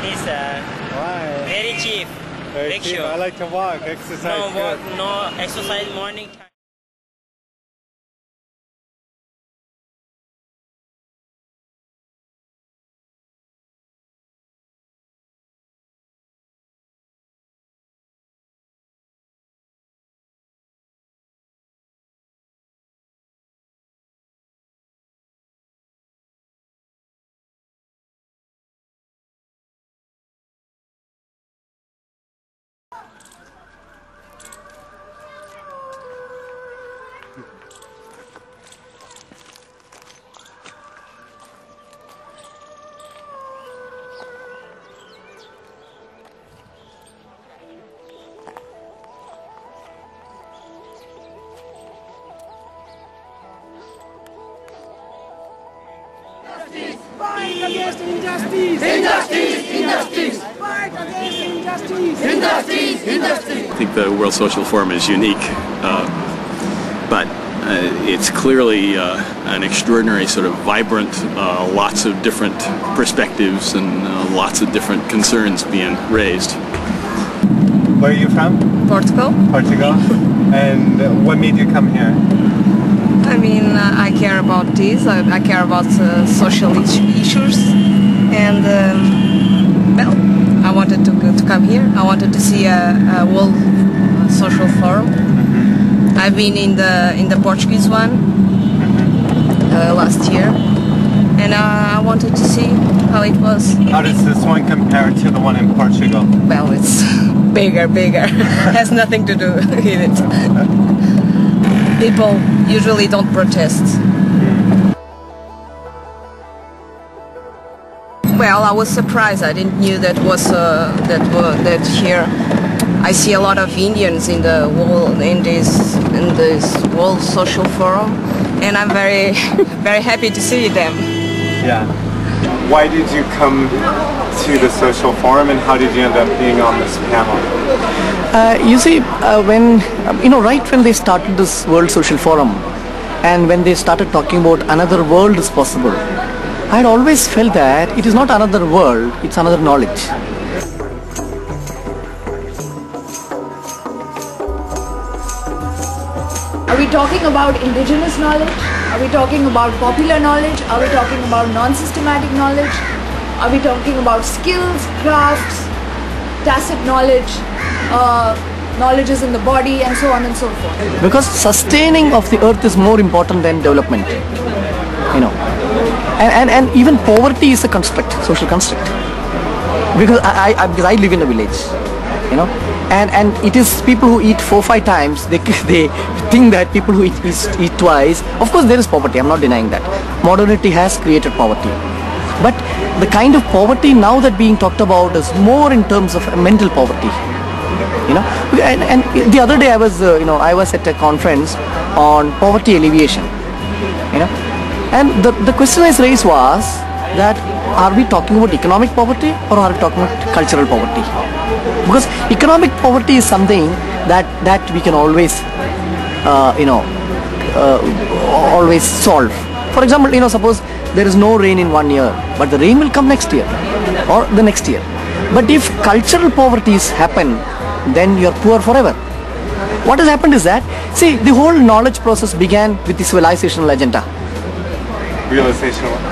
This Why? very cheap. Very cheap. I like to walk, exercise. No good. walk, no exercise morning time. Fight against injustice! Injustice! Injustice! Fight against injustice! Injustice! Injustice! I think the World Social Forum is unique, but it's clearly an extraordinary sort of vibrant, lots of different perspectives and lots of different concerns being raised. Where are you from? Portugal. Portugal. And what made you come here? I mean, I care about this. I care about social issues, and well, I wanted to come here. I wanted to see a World Social Forum. I've been in the Portuguese one last year, and I wanted to see how it was. How does this one compare to the one in Portugal? Well, it's bigger. Has nothing to do with it. People usually don't protest. Well, I was surprised. I didn't knew that was that here. I see a lot of Indians in the wall in this World Social Forum, and I'm very very happy to see them. Yeah. Why did you come to the social forum, and how did you end up being on this panel? You see, right when they started this World Social Forum, and when they started talking about another world is possible, I had always felt that it is not another world, it's another knowledge. Are we talking about indigenous knowledge? Are we talking about popular knowledge? Are we talking about non-systematic knowledge? Are we talking about skills, crafts, tacit knowledge, knowledges in the body, and so on and so forth? Because sustaining of the earth is more important than development, and even poverty is a construct, social construct. Because I live in a village, and it is people who eat 4-5 times, they think that people who eat twice. Of course there is poverty, I'm not denying that. Modernity has created poverty. But the kind of poverty now that being talked about is more in terms of mental poverty. And the other day I was at a conference on poverty alleviation. And the question I raised was that are we talking about economic poverty or are we talking about cultural poverty? Because economic poverty is something that we can always always solve. For example, suppose there is no rain in 1 year, but the rain will come next year or the next year. But if cultural poverties happen, then you are poor forever. What has happened is that, see, the whole knowledge process began with the civilizational agenda.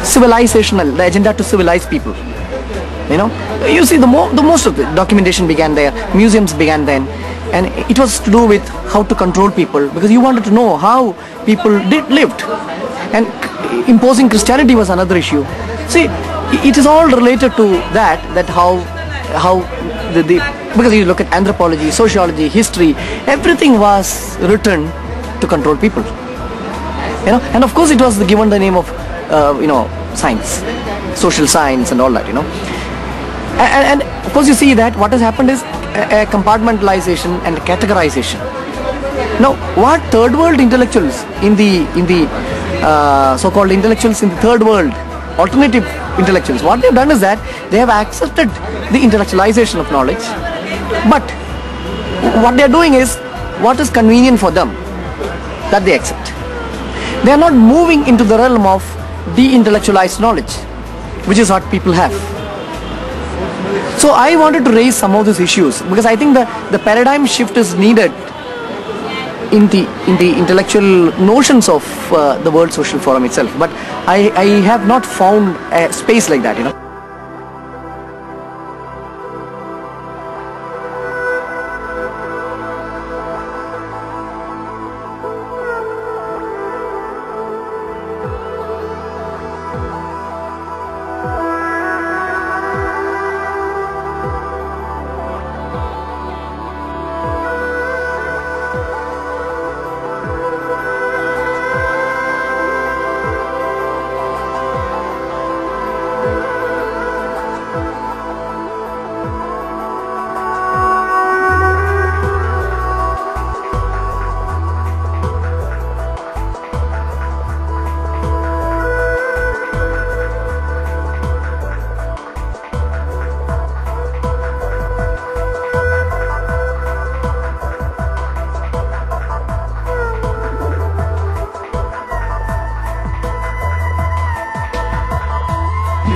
Civilizational, the agenda to civilize people. You see, the most of the documentation began there, museums began then, and it was to do with how to control people, because you wanted to know how people lived, and imposing Christianity was another issue. See, it is all related to that how because you look at anthropology, sociology, history, everything was written to control people. And of course it was given the name of science, social science and all that. And of course you see that what has happened is a compartmentalization and a categorization. Now, what third world intellectuals in the so-called intellectuals in the third world, alternative intellectuals, what they have done is that they have accepted the intellectualization of knowledge, but what they are doing is what is convenient for them, that they accept. They are not moving into the realm of de-intellectualized knowledge, which is what people have. So I wanted to raise some of these issues because I think the paradigm shift is needed in the intellectual notions of the World Social Forum itself. But I have not found a space like that, you know.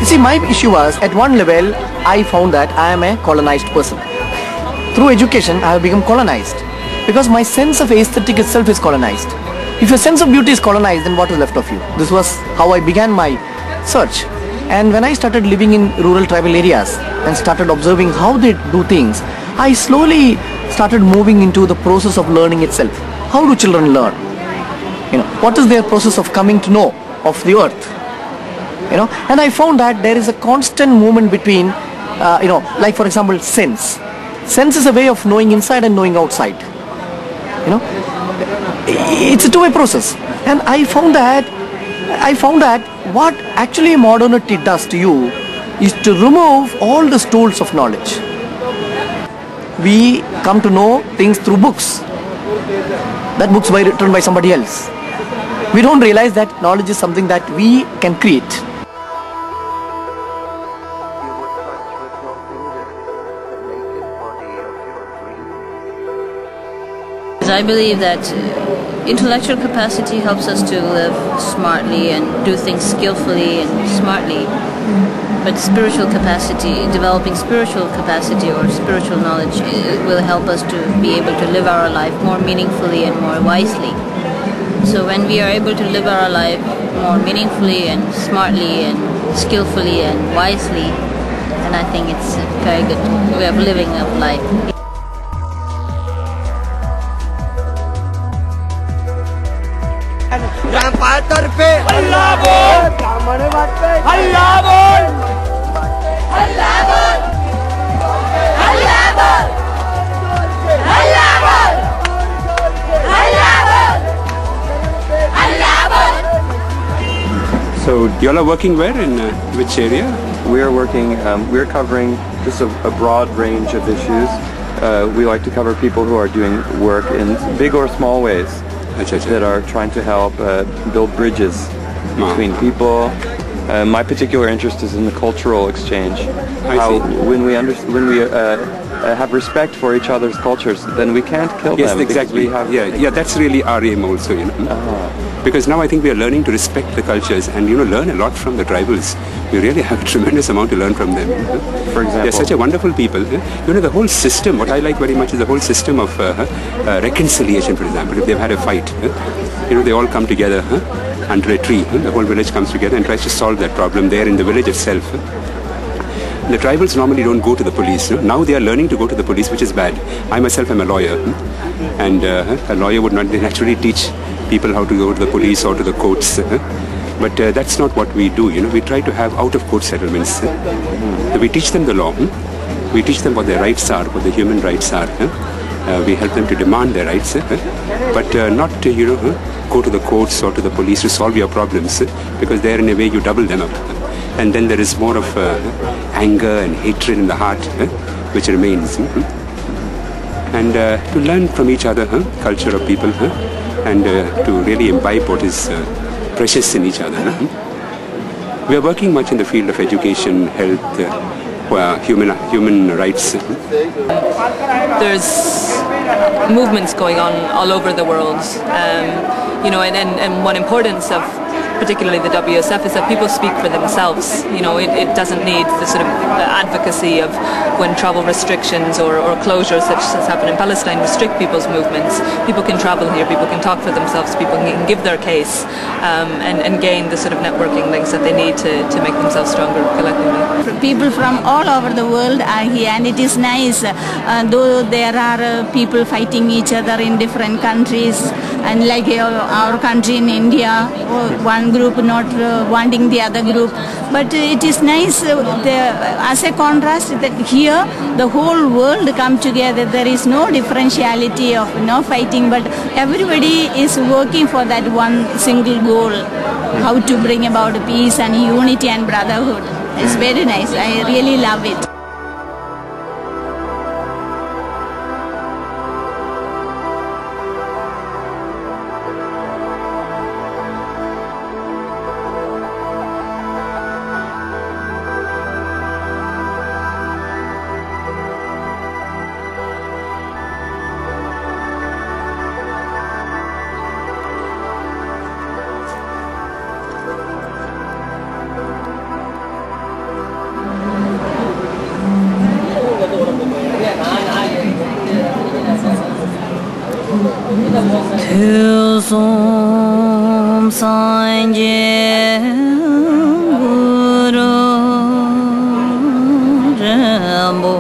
See, my issue was, at one level, I found that I am a colonized person. Through education, I have become colonized. Because my sense of aesthetic itself is colonized. If your sense of beauty is colonized, then what is left of you? This was how I began my search. And when I started living in rural tribal areas and started observing how they do things, I slowly started moving into the process of learning itself. How do children learn? You know, what is their process of coming to know of the earth? You know, and I found that there is a constant movement between, you know, like for example, sense. Sense is a way of knowing inside and knowing outside. You know, it's a two-way process. And I found that what actually modernity does to you is to remove all the stools of knowledge. We come to know things through books. That books were written by somebody else. We don't realize that knowledge is something that we can create. I believe that intellectual capacity helps us to live smartly and do things skillfully and smartly. But spiritual capacity, developing spiritual capacity or spiritual knowledge will help us to be able to live our life more meaningfully and more wisely. So when we are able to live our life more meaningfully and smartly and skillfully and wisely, then I think it's a very good way of living of life. So you all are working where, in which area? We are working, we're covering just a broad range of issues. We like to cover people who are doing work in big or small ways that are trying to help build bridges between people. My particular interest is in the cultural exchange. How when we have respect for each other's cultures, then we can't kill them. Yes, exactly. Yeah, that's really our aim also, you know. Because now I think we are learning to respect the cultures and, you know, learn a lot from the tribals. We really have a tremendous amount to learn from them. For example? They're such a wonderful people. You know, the whole system, what I like very much is the whole system of reconciliation, for example. If they've had a fight, you know, they all come together under a tree. The whole village comes together and tries to solve that problem there in the village itself. The tribals normally don't go to the police. Now they are learning to go to the police, which is bad. I myself am a lawyer, and a lawyer would not naturally teach people how to go to the police or to the courts. But that's not what we do. You know, we try to have out-of-court settlements. We teach them the law. We teach them what their rights are, what the human rights are. We help them to demand their rights, but not to, you know, go to the courts or to the police to solve your problems, because there in a way you double them up. And then there is more of anger and hatred in the heart, which remains. And to learn from each other, culture of people, and to really imbibe what is precious in each other. We are working much in the field of education, health, human rights. There's movements going on all over the world, you know, and one importance of particularly the WSF, is that people speak for themselves. You know, it doesn't need the sort of advocacy of when travel restrictions or closures, such as happened in Palestine, restrict people's movements. People can travel here, people can talk for themselves, people can give their case and gain the sort of networking links that they need to make themselves stronger collectively. People from all over the world are here, and it is nice, though there are people fighting each other in different countries, and like our country in India, one group not wanting the other group, but it is nice as a contrast that here the whole world come together. There is no differentiality of no fighting, but everybody is working for that one single goal, how to bring about peace and unity and brotherhood. It's very nice. I really love it. Thu sum sanje guru rambo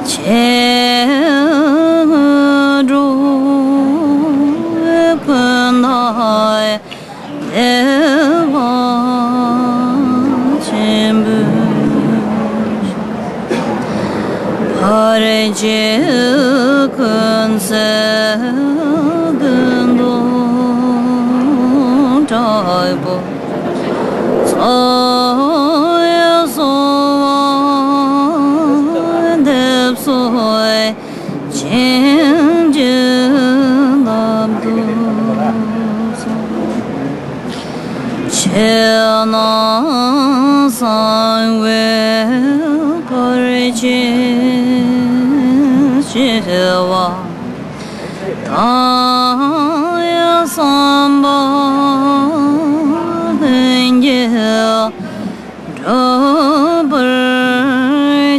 che ru panai deva chembu pare je kunse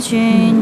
Change.